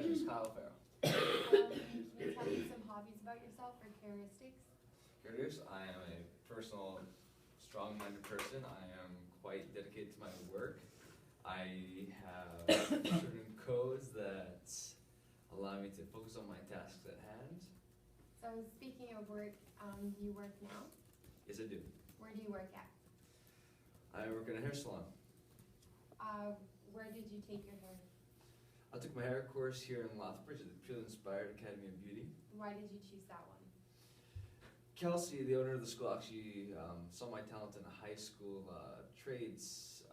name is Kyle Farrell. Can you tell me some hobbies about yourself or characteristics? Curious, I am a personal, strong-minded person. I am quite dedicated to my work. I have certain codes that allow me to focus on my tasks at hand. So speaking of work, do you work now? Yes, I do. Where do you work at? I work in a hair salon. Where did you take your hair? I took my hair course here in Lethbridge at the Purely Inspired Academy of Beauty. Why did you choose that one? Kelsey, the owner of the school, actually saw my talent in a high school trades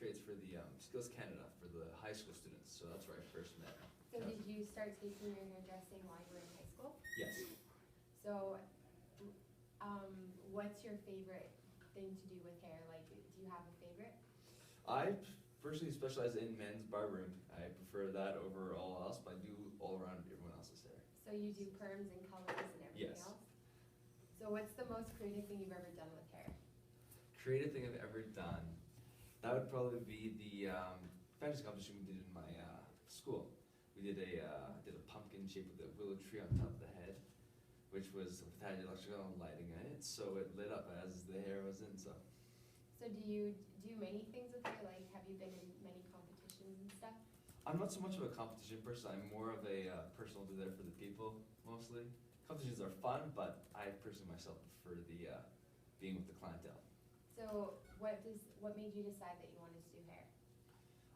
for the Skills Canada for the high school students. So that's where I first met. So did you start taking your hairdressing while you were in high school? Yes. So, what's your favorite thing to do with hair? Like, do you have a favorite? I personally specialize in men's barbering. I prefer that over all else, but I do all around everyone else's hair. So you do perms and colors and everything Yes. else? So what's the most creative thing you've ever done with hair? Creative thing I've ever done, that would probably be the fantasy competition we did in my school. We did did a pumpkin shape with a willow tree on top of the head, which had electrical lighting in it, so it lit up as the hair was in. So do you do many things with hair? Like, have you been in many competitions and stuff? I'm not so much of a competition person. I'm more of a personal do there for the people mostly. Competitions are fun, but I personally myself prefer the being with the clientele. So what made you decide that you wanted to do hair?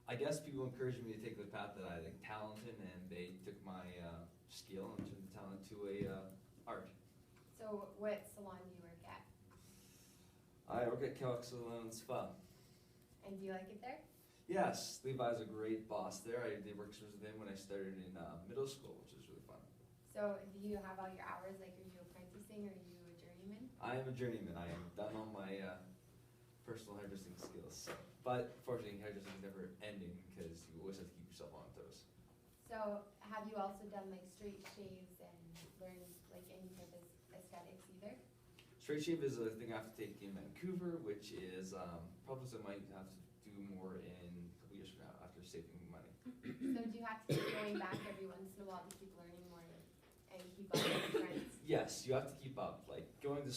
I guess people encouraged me to take the path that I like talented, and they took my skill and turned the talent to a art. So what salon do you work at? I work at Kellogg Salon and Spa. And do you like it there? Yes, Levi's a great boss there. I did work with him when I started in middle school, which was really fun. So do you have all your hours, like, are you apprenticing or are you a journeyman? I am a journeyman. I am done on my personal hairdressing skills. But fortunately, hairdressing is never ending because you always have to keep yourself on toes. So have you also done like straight shaves and learned like any type of aesthetics either? Straight shave is a thing I have to take in Vancouver, which is probably something I might have to do more in a couple years from now after saving money. So do you have to keep going back every once in a while to keep learning more and keep up with the trends? Yes, you have to keep up. Like going to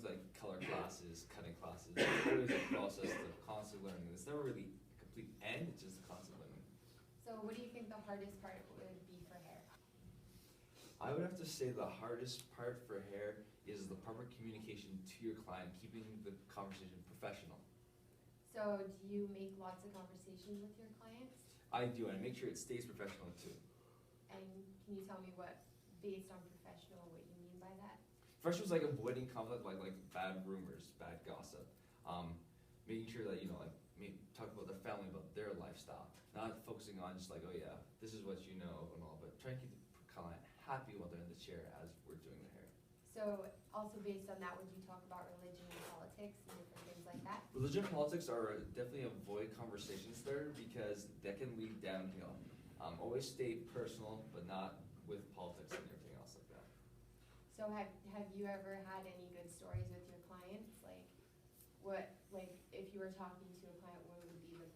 like color classes, cutting classes. It's always a process of constant learning. It's never really a complete end. It's just constant learning. So what do you think the hardest part would be for hair? I would have to say the hardest part for hair is the proper communication to your client, keeping the conversation professional. So do you make lots of conversations with your clients? I do, and I make sure it stays professional too. And can you tell me based on professional, what you mean by that? First was like avoiding conflict, like bad rumors, bad gossip. Making sure that, talk about their family, about their lifestyle. Not focusing on just like, oh yeah, this is what you know and all, but trying to keep the client happy while they're in the chair as we're doing the hair. So also based on that, would you talk about religion and politics and different things like that? Religion and politics are definitely avoid conversations there because that can lead downhill. Always stay personal, but not with politics and everything else like that. So have you ever had any good stories with your clients? Like if you were talking to a client, what would be the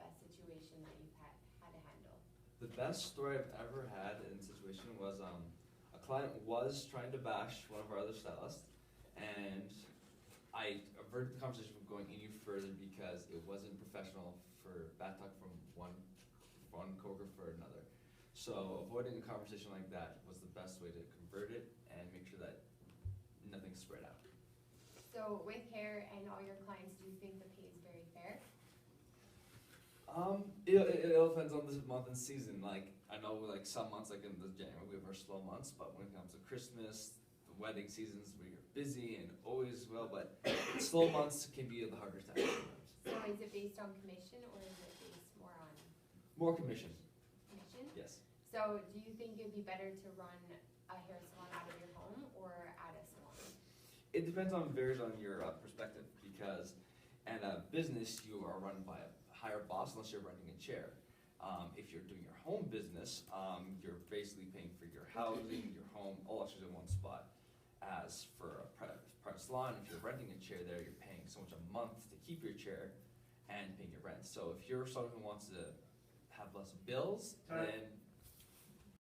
best situation that you've had to handle? The best story I've ever had in a situation was a client was trying to bash one of our other stylists, and I averted the conversation from going any further because it wasn't professional for bad talk from one coworker for another. So avoiding a conversation like that was the best way to convert it and make sure that nothing spread out. So with hair and all your clients, do you think the pay is very fair? It all depends on the month and season. Like I know, like some months, like in the January, we have our slow months. But when it comes to Christmas, the wedding seasons, we're busy and always well. But slow months can be the hardest time. So is it based on commission or is it based more on? More commission. Commission? Yes. So do you think it'd be better to run a hair salon out of your home or at a salon? It varies on your perspective because in a business you are run by a higher boss unless you're renting a chair. If you're doing your home business, you're basically paying for your housing, your home, all actually in one spot. As for a private salon, if you're renting a chair there, you're paying so much a month to keep your chair and paying your rent. So if you're someone who wants to have less bills, Time. and